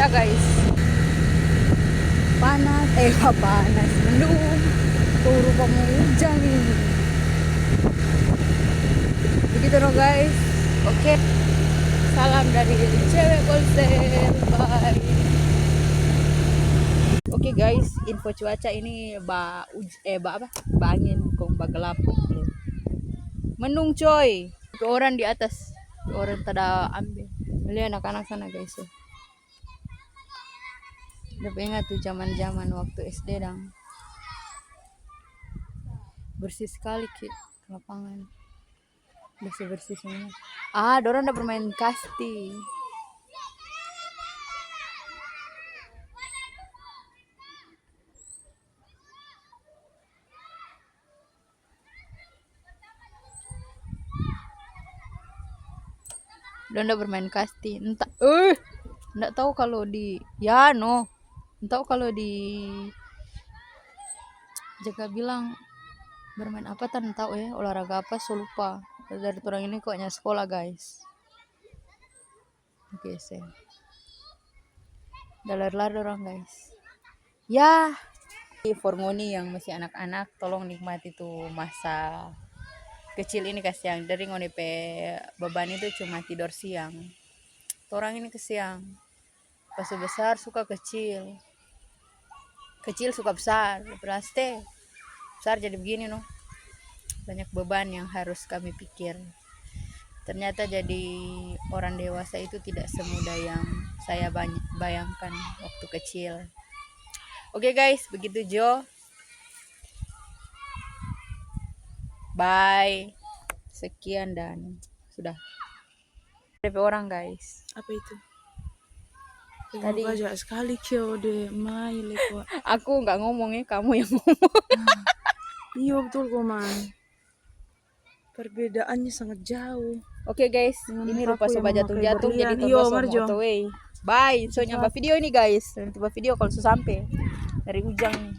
cuaca guys. Panas, panas, mendung. Turu mau hujan ini. Begitu loh guys. Oke. Salam dari cewek Polsel. Bye. Oke guys, info cuaca ini angin kong gelap. Mendung coy. Ke orang di atas. Ke orang tada ambil. Lihat anak-anak sana guys. Udah ingat tuh zaman-zaman waktu SD dong. Bersih sekali ke lapangan. Bersih semua. Dorang udah bermain kasti. Udah bermain kasti. Enggak tahu kalau enggak tahu kalau di Jaga bilang bermain apa tan tahu ya, olahraga apa so lupa. Dari orang ini koknya sekolah guys. Oke sih. Lari orang guys. Ya, Formoni yang masih anak-anak tolong nikmati tuh masa kecil ini kasihan. Dari ngoni beban itu cuma tidur siang. Orang ini kesiang. Pas besar suka kecil. Kecil suka besar. Pasti besar jadi begini noh. Banyak beban yang harus kami pikir. Ternyata jadi orang dewasa itu tidak semudah yang saya bayangkan waktu kecil. Oke guys, begitu Jo. Bye. Sekian dan sudah. DP orang guys. Apa itu? Tadi banyak sekali kyo de maile kok. Aku nggak ngomongnya, kamu yang ngomong. Iya betul kok man. Perbedaannya sangat jauh. Oke guys, ini rupa sobat jatuh-jatuh jadi Iyo, Marjo. Bye. So nyampe video ini guys. Nanti video kalau sampai dari ujang.